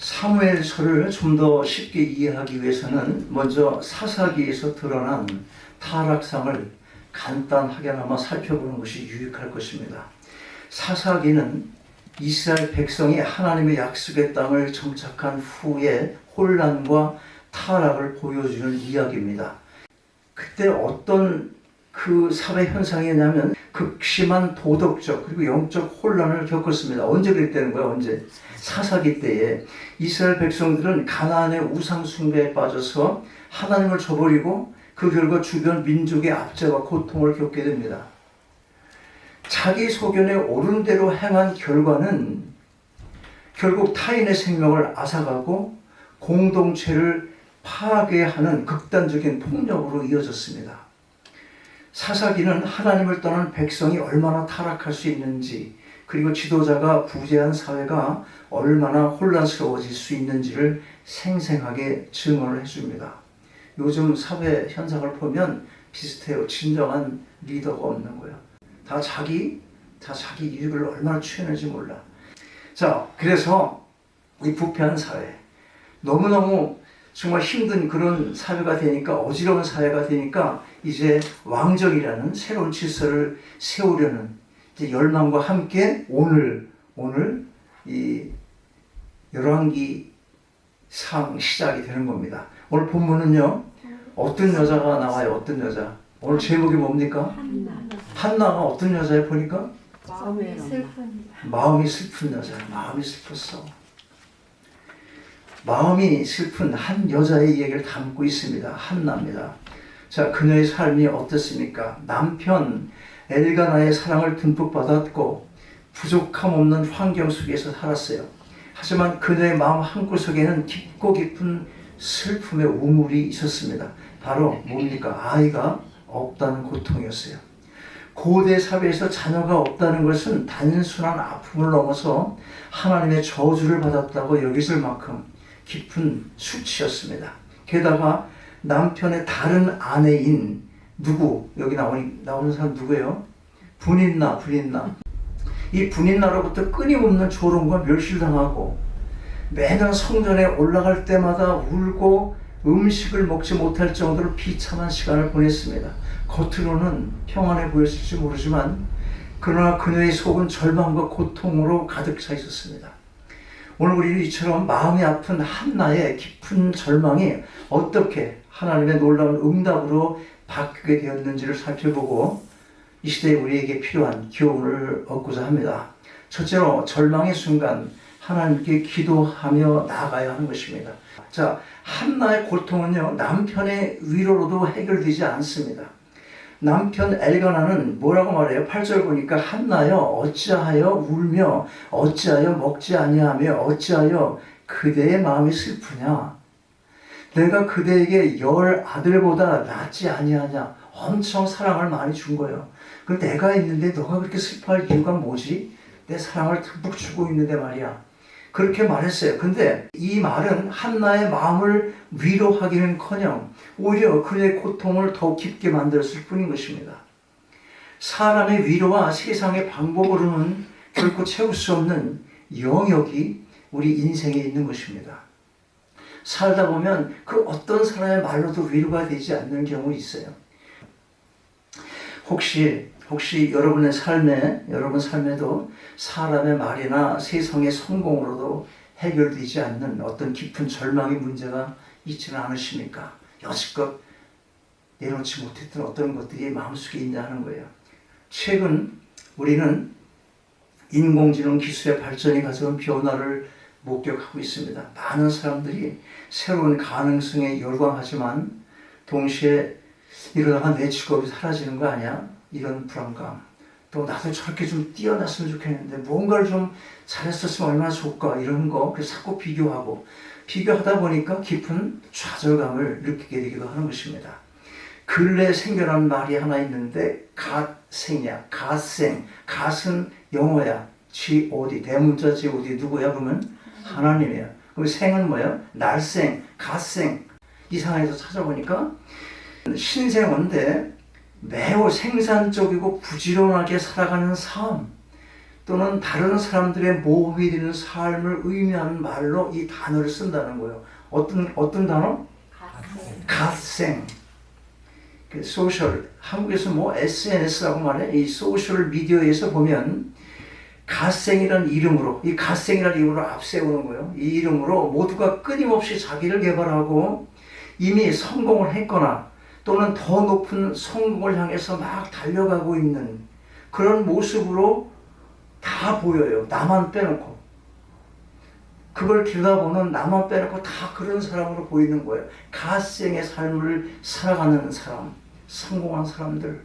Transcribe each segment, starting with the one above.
사무엘서를 좀 더 쉽게 이해하기 위해서는 먼저 사사기에서 드러난 타락상을 간단하게나마 살펴보는 것이 유익할 것입니다. 사사기는 이스라엘 백성이 하나님의 약속의 땅을 정착한 후에 혼란과 타락을 보여주는 이야기입니다. 그때 어떤 그 사회 현상이냐면 극심한 도덕적 그리고 영적 혼란을 겪었습니다. 언제 그랬다는 거야? 언제? 사사기 때에 이스라엘 백성들은 가나안의 우상 숭배에 빠져서 하나님을 저버리고 그 결과 주변 민족의 압제와 고통을 겪게 됩니다. 자기 소견에 옳은 대로 행한 결과는 결국 타인의 생명을 앗아가고 공동체를 파괴하는 극단적인 폭력으로 이어졌습니다. 사사기는 하나님을 떠난 백성이 얼마나 타락할 수 있는지, 그리고 지도자가 부재한 사회가 얼마나 혼란스러워질 수 있는지를 생생하게 증언을 해줍니다. 요즘 사회 현상을 보면 비슷해요. 진정한 리더가 없는 거예요. 다 자기 이익을 얼마나 취하는지 몰라. 자, 그래서 이 부패한 사회, 너무너무 정말 힘든 그런 사회가 되니까, 어지러운 사회가 되니까 이제 왕정이라는 새로운 질서를 세우려는 이제 열망과 함께 오늘 이 열왕기 상 시작이 되는 겁니다. 오늘 본문은요, 어떤 여자가 나와요? 어떤 여자? 오늘 제목이 뭡니까? 한나가 어떤 여자에 보니까? 마음이 슬픈 여자야. 마음이 슬펐어. 마음이 슬픈 한 여자의 이야기를 담고 있습니다. 한나입니다. 자, 그녀의 삶이 어떻습니까? 남편 엘가나의 사랑을 듬뿍 받았고 부족함 없는 환경 속에서 살았어요. 하지만 그녀의 마음 한구석에는 깊고 깊은 슬픔의 우물이 있었습니다. 바로 뭡니까? 아이가 없다는 고통이었어요. 고대 사회에서 자녀가 없다는 것은 단순한 아픔을 넘어서 하나님의 저주를 받았다고 여기질 만큼 깊은 수치였습니다. 게다가 남편의 다른 아내인 누구, 여기 나오는 사람 누구예요? 분인나. 이 분인나로부터 끊임없는 조롱과 멸시당하고 매년 성전에 올라갈 때마다 울고 음식을 먹지 못할 정도로 비참한 시간을 보냈습니다. 겉으로는 평안해 보였을지 모르지만 그러나 그녀의 속은 절망과 고통으로 가득 차 있었습니다. 오늘 우리는 이처럼 마음이 아픈 한나의 깊은 절망이 어떻게 하나님의 놀라운 응답으로 바뀌게 되었는지를 살펴보고 이 시대에 우리에게 필요한 교훈을 얻고자 합니다. 첫째로 절망의 순간 하나님께 기도하며 나아가야 하는 것입니다. 자, 한나의 고통은요, 남편의 위로로도 해결되지 않습니다. 남편 엘가나는 뭐라고 말해요? 8절 보니까 한나여 어찌하여 울며 어찌하여 먹지 아니하며 어찌하여 그대의 마음이 슬프냐? 내가 그대에게 10 아들보다 낫지 아니하냐? 엄청 사랑을 많이 준 거예요. 그 내가 있는데 너가 그렇게 슬퍼할 이유가 뭐지? 내 사랑을 듬뿍 주고 있는데 말이야. 그렇게 말했어요. 근데 이 말은 한나의 마음을 위로하기는커녕 오히려 그의 고통을 더 깊게 만들었을 뿐인 것입니다. 사람의 위로와 세상의 방법으로는 결코 채울 수 없는 영역이 우리 인생에 있는 것입니다. 살다 보면 그 어떤 사람의 말로도 위로가 되지 않는 경우 있어요. 혹시 여러분 삶에도 사람의 말이나 세상의 성공으로도 해결되지 않는 어떤 깊은 절망의 문제가 있지는 않으십니까? 여지껏 내놓지 못했던 어떤 것들이 마음속에 있냐 하는 거예요. 최근 우리는 인공지능 기술의 발전이 가져온 변화를 목격하고 있습니다. 많은 사람들이 새로운 가능성에 열광하지만 동시에 이러다가 내 직업이 사라지는 거 아니야? 이런 불안감. 또 나도 저렇게 좀 뛰어났으면 좋겠는데 뭔가를 좀 잘했었으면 얼마나 좋을까 이런 거. 그래서 자꾸 비교하다 보니까 깊은 좌절감을 느끼게 되기도 하는 것입니다. 근래 생겨난 말이 하나 있는데 갓생이야. 갓은 영어야. God, 대문자 God 누구야? 그러면 하나님이야. 그럼 생은 뭐야? 날생, 갓생. 이 상황에서 찾아보니까 신생어인데 매우 생산적이고 부지런하게 살아가는 삶, 또 또는 다른 사람들의 모험이 되는 삶을 의미하는 말로 이 단어를 쓴다는 거예요. 어떤 단어? 갓생. 그 소셜, 한국에서 뭐 SNS라고 말해. 이 소셜 미디어에서 보면 갓생이라는 이름으로, 이 갓생이라는 이름으로 앞세우는 거예요. 이 이름으로 모두가 끊임없이 자기를 개발하고 이미 성공을 했거나 또는 더 높은 성공을 향해서 막 달려가고 있는 그런 모습으로 다 보여요. 나만 빼놓고. 그걸 들여다보는 나만 빼놓고 다 그런 사람으로 보이는 거예요. 갓생의 삶을 살아가는 사람, 성공한 사람들,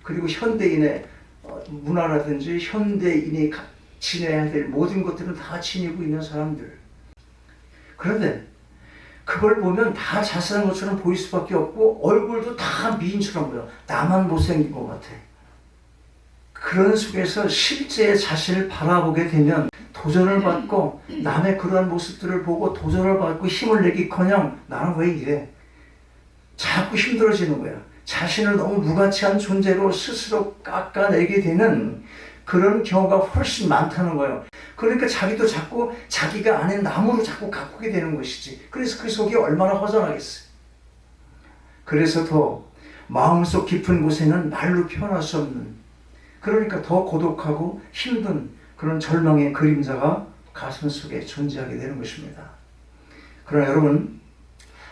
그리고 현대인의 문화라든지 현대인이 지내야 될 모든 것들은 다 지니고 있는 사람들. 그런데 그걸 보면 다 자살한 것처럼 보일 수밖에 없고 얼굴도 다 미인처럼 보여. 나만 못생긴 것 같아. 그런 속에서 실제 자신을 바라보게 되면 도전을 받고 남의 그러한 모습들을 보고 도전을 받고 힘을 내기커녕 나는 왜 이래? 자꾸 힘들어지는 거야. 자신을 너무 무가치한 존재로 스스로 깎아내게 되는 그런 경우가 훨씬 많다는 거예요. 그러니까 자기도 자꾸 자기가 아닌 남으로 자꾸 가꾸게 되는 것이지. 그래서 그 속이 얼마나 허전하겠어요. 그래서 더 마음속 깊은 곳에는 말로 표현할 수 없는, 그러니까 더 고독하고 힘든 그런 절망의 그림자가 가슴 속에 존재하게 되는 것입니다. 그러나 여러분,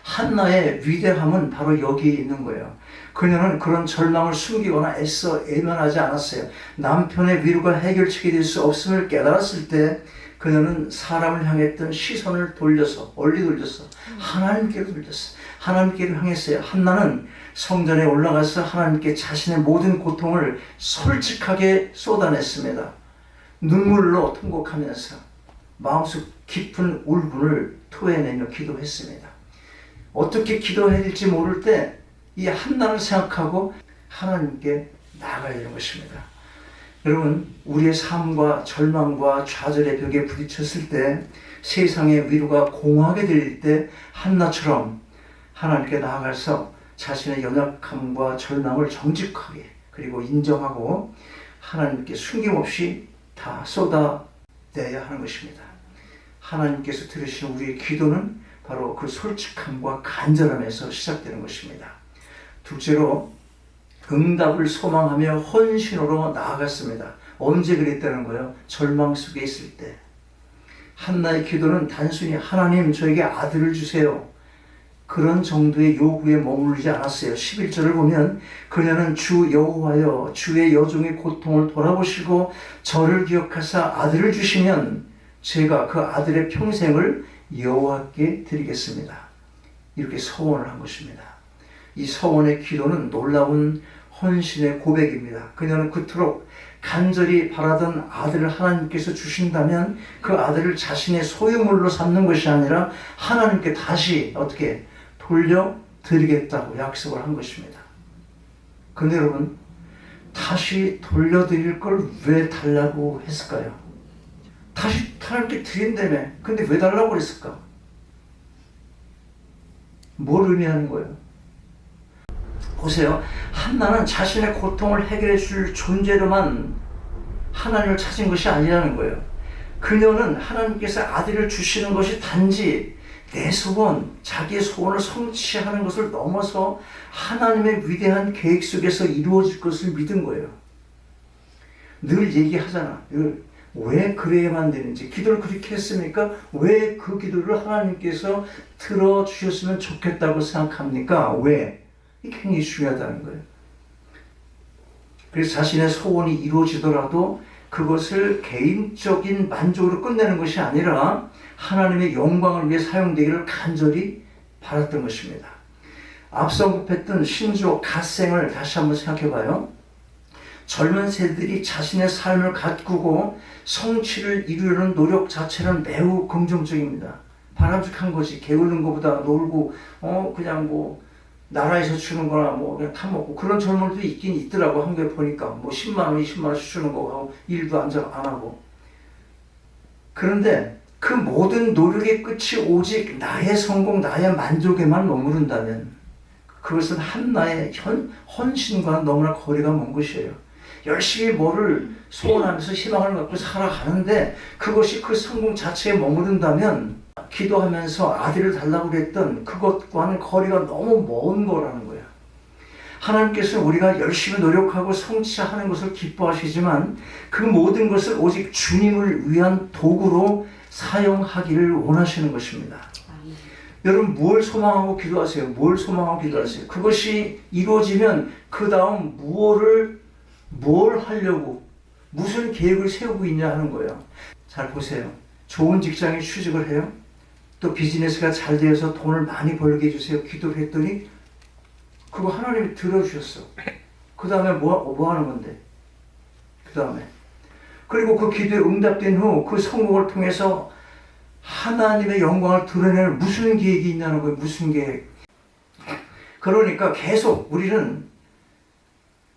한나의 위대함은 바로 여기에 있는 거예요. 그녀는 그런 절망을 숨기거나 애써 외면하지 않았어요. 남편의 위로가 해결책이 될 수 없음을 깨달았을 때 그녀는 사람을 향했던 시선을 돌려서, 멀리 돌려서 하나님께로 돌렸어요. 하나님께로 향했어요. 한나는 성전에 올라가서 하나님께 자신의 모든 고통을 솔직하게 쏟아냈습니다. 눈물로 통곡하면서 마음속 깊은 울분을 토해내며 기도했습니다. 어떻게 기도해야 될지 모를 때 이 한나를 생각하고 하나님께 나아가야 되는 것입니다. 여러분, 우리의 삶과 절망과 좌절의 벽에 부딪혔을 때, 세상의 위로가 공허하게 들릴 때 한나처럼 하나님께 나아가서 자신의 연약함과 절망을 정직하게 그리고 인정하고 하나님께 숨김없이 다 쏟아내야 하는 것입니다. 하나님께서 들으시는 우리의 기도는 바로 그 솔직함과 간절함에서 시작되는 것입니다. 둘째로, 응답을 소망하며 헌신으로 나아갔습니다. 언제 그랬다는 거예요? 절망 속에 있을 때. 한나의 기도는 단순히 하나님 저에게 아들을 주세요, 그런 정도의 요구에 머무르지 않았어요. 11절을 보면 그녀는 주 여호와여 주의 여종의 고통을 돌아보시고 저를 기억하사 아들을 주시면 제가 그 아들의 평생을 여호와께 드리겠습니다. 이렇게 서원을 한 것입니다. 이 서원의 기도는 놀라운 헌신의 고백입니다. 그녀는 그토록 간절히 바라던 아들을 하나님께서 주신다면 그 아들을 자신의 소유물로 삼는 것이 아니라 하나님께 다시 어떻게 돌려드리겠다고 약속을 한 것입니다. 그런데 여러분, 다시 돌려드릴 걸 왜 달라고 했을까요? 다시 하나님께 드린다며. 근데 왜 달라고 그랬을까? 뭘 의미하는 거예요? 보세요. 한나는 자신의 고통을 해결해 줄 존재로만 하나님을 찾은 것이 아니라는 거예요. 그녀는 하나님께서 아들을 주시는 것이 단지 내 소원, 자기의 소원을 성취하는 것을 넘어서 하나님의 위대한 계획 속에서 이루어질 것을 믿은 거예요. 늘 얘기하잖아. 왜 그래야만 되는지. 기도를 그렇게 했습니까? 왜 그 기도를 하나님께서 들어주셨으면 좋겠다고 생각합니까? 왜? 이게 굉장히 중요하다는 거예요. 그래서 자신의 소원이 이루어지더라도 그것을 개인적인 만족으로 끝내는 것이 아니라 하나님의 영광을 위해 사용되기를 간절히 바랐던 것입니다. 앞서 언급했던 신조 갓생을 다시 한번 생각해 봐요. 젊은 세대들이 자신의 삶을 가꾸고 성취를 이루려는 노력 자체는 매우 긍정적입니다. 바람직한 것이 게으른 것보다 놀고 그냥 뭐 나라에서 주는 거나 뭐 그냥 타먹고 그런 젊은이도 있긴 있더라고. 한국에 보니까 뭐 10만 원, 20만 원씩 주는 거 하고 일도 안 하고. 그런데 그 모든 노력의 끝이 오직 나의 성공, 나의 만족에만 머무른다면 그것은 한나의 헌신과 너무나 거리가 먼 것이에요. 열심히 뭐를 소원하면서 희망을 갖고 살아가는데 그것이 그 성공 자체에 머무른다면 기도하면서 아들을 달라고 그랬던 그것과는 거리가 너무 먼 거라는 거야. 하나님께서는 우리가 열심히 노력하고 성취하는 것을 기뻐하시지만 그 모든 것을 오직 주님을 위한 도구로 사용하기를 원하시는 것입니다. 여러분 뭘 소망하고 기도하세요? 뭘 소망하고 기도하세요? 그것이 이루어지면 그 다음 뭘 하려고 무슨 계획을 세우고 있냐 하는 거예요. 잘 보세요. 좋은 직장에 취직을 해요. 또 비즈니스가 잘 되어서 돈을 많이 벌게 해주세요. 기도를 했더니 그거 하나님이 들어주셨어. 그 다음에 뭐 하는 건데? 그 다음에 그리고 그 기도에 응답된 후 그 성공을 통해서 하나님의 영광을 드러내는 무슨 계획이 있냐는 거예요. 무슨 계획. 그러니까 계속 우리는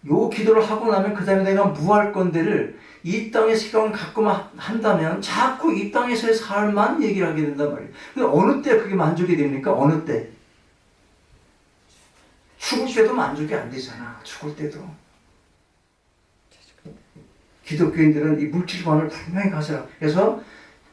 요 기도를 하고 나면 그 다음에 내가 뭐 할 건데를 이 땅의 생각을 갖고만 한다면 자꾸 이 땅에서의 삶만 얘기를 하게 된단 말이에요. 근데 어느 때 그게 만족이 됩니까? 어느 때? 죽을 때도 만족이 안 되잖아. 죽을 때도. 기독교인들은 이 물질관을 분명히 가져라. 그래서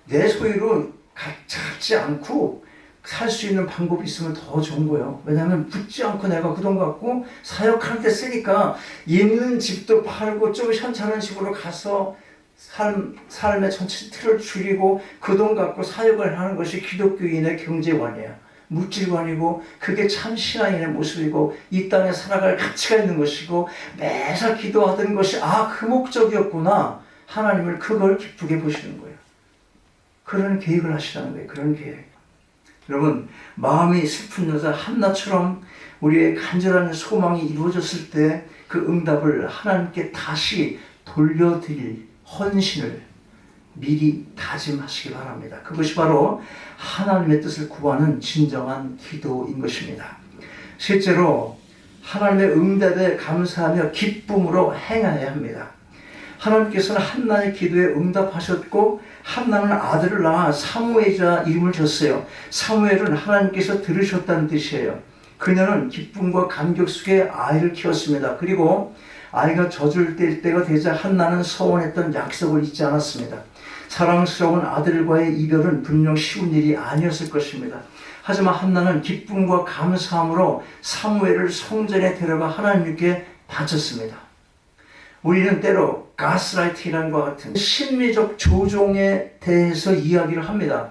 내 소유로 갖지 않고 살 수 있는 방법이 있으면 더 좋은 거예요. 왜냐하면 붙지 않고 내가 그 돈 갖고 사역할 때 쓰니까 있는 집도 팔고 좀 현찮은 집으로 가서 삶의 전체 틀을 줄이고 그 돈 갖고 사역을 하는 것이 기독교인의 경제관이에요. 물질관이고 그게 참 신앙인의 모습이고 이 땅에 살아갈 가치가 있는 것이고 매사 기도하던 것이 그 목적이었구나. 하나님을 그걸 기쁘게 보시는 거예요. 그런 계획을 하시라는 거예요. 그런 계획. 여러분 마음이 슬픈 여자 한나처럼 우리의 간절한 소망이 이루어졌을 때 그 응답을 하나님께 다시 돌려드릴 헌신을 미리 다짐하시기 바랍니다. 그것이 바로 하나님의 뜻을 구하는 진정한 기도인 것입니다. 실제로 하나님의 응답에 감사하며 기쁨으로 행해야 합니다. 하나님께서는 한나의 기도에 응답하셨고 한나는 아들을 낳아 사무엘이라 이름을 줬어요. 사무엘은 하나님께서 들으셨다는 뜻이에요. 그녀는 기쁨과 감격 속에 아이를 키웠습니다. 그리고 아이가 젖을 뗄 때가 되자 한나는 서원했던 약속을 잊지 않았습니다. 사랑스러운 아들과의 이별은 분명 쉬운 일이 아니었을 것입니다. 하지만 한나는 기쁨과 감사함으로 사무엘을 성전에 데려가 하나님께 바쳤습니다. 우리는 때로 가스라이팅이라는 것과 같은 심리적 조종에 대해서 이야기를 합니다.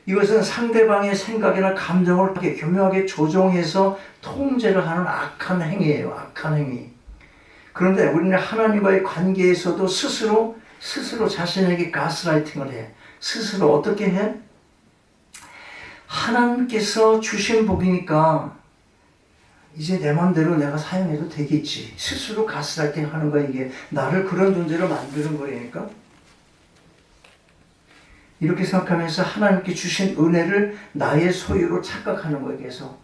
이것은 상대방의 생각이나 감정을 교묘하게 조종해서 통제를 하는 악한 행위예요. 악한 행위. 그런데 우리는 하나님과의 관계에서도 스스로 자신에게 가스라이팅을 해. 스스로 어떻게 해? 하나님께서 주신 복이니까 이제 내 맘대로 내가 사용해도 되겠지. 스스로 가스라이팅 하는 거야. 이게 나를 그런 존재로 만드는 거니까. 이렇게 생각하면서 하나님께 주신 은혜를 나의 소유로 착각하는 거예요. 계속.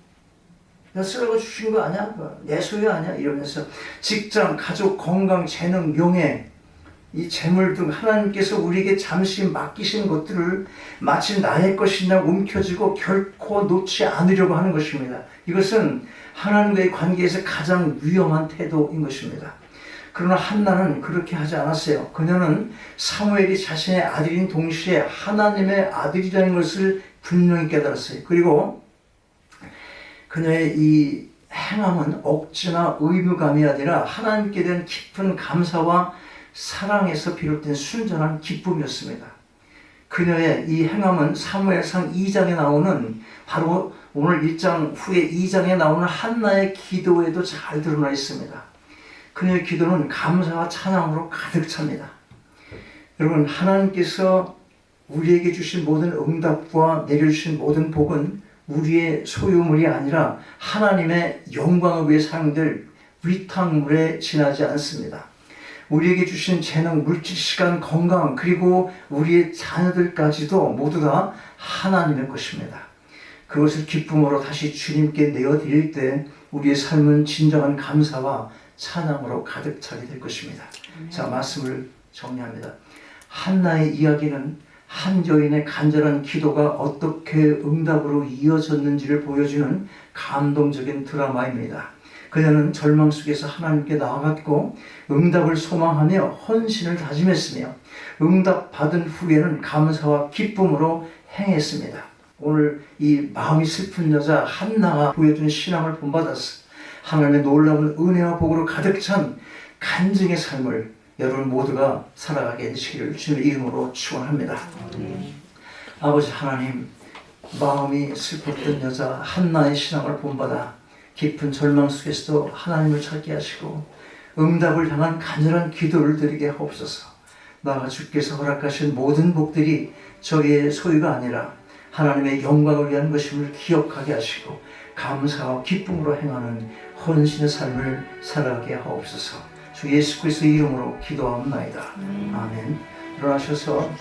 나 쓰라고 주신 거 아니야? 내 소유 아니야? 이러면서 직장, 가족, 건강, 재능, 명예, 이 재물 등 하나님께서 우리에게 잠시 맡기신 것들을 마치 나의 것이냐 움켜쥐고 결코 놓지 않으려고 하는 것입니다. 이것은 하나님과의 관계에서 가장 위험한 태도인 것입니다. 그러나 한나는 그렇게 하지 않았어요. 그녀는 사무엘이 자신의 아들인 동시에 하나님의 아들이라는 것을 분명히 깨달았어요. 그리고 그녀의 이 행함은 억지나 의무감이 아니라 하나님께 대한 깊은 감사와 사랑에서 비롯된 순전한 기쁨이었습니다. 그녀의 이 행함은 사무엘상 2장에 나오는 바로 오늘 1장 후에 2장에 나오는 한나의 기도에도 잘 드러나 있습니다. 그녀의 기도는 감사와 찬양으로 가득 찹니다. 여러분, 하나님께서 우리에게 주신 모든 응답과 내려주신 모든 복은 우리의 소유물이 아니라 하나님의 영광을 위해 사용될 위탁물에 지나지 않습니다. 우리에게 주신 재능, 물질, 시간, 건강, 그리고 우리의 자녀들까지도 모두 다 하나님의 것입니다. 그것을 기쁨으로 다시 주님께 내어드릴 때 우리의 삶은 진정한 감사와 찬양으로 가득 차게 될 것입니다. 자, 말씀을 정리합니다. 한나의 이야기는 한 여인의 간절한 기도가 어떻게 응답으로 이어졌는지를 보여주는 감동적인 드라마입니다. 그녀는 절망 속에서 하나님께 나아갔고 응답을 소망하며 헌신을 다짐했으며 응답 받은 후에는 감사와 기쁨으로 행했습니다. 오늘 이 마음이 슬픈 여자 한나가 보여준 신앙을 본받아서 하나님의 놀라운 은혜와 복으로 가득 찬 간증의 삶을 여러분 모두가 살아가게 되시기를 주님의 이름으로 축원합니다. 아버지 하나님, 마음이 슬펐던 여자 한나의 신앙을 본받아 깊은 절망 속에서도 하나님을 찾게 하시고 응답을 향한 간절한 기도를 드리게 하옵소서. 나아가 주께서 허락하신 모든 복들이 저희의 소유가 아니라 하나님의 영광을 위한 것임을 기억하게 하시고 감사와 기쁨으로 행하는 헌신의 삶을 살아가게 하옵소서. 주 예수 그리스도의 이름으로 기도하옵나이다. 아멘. 일어나셔서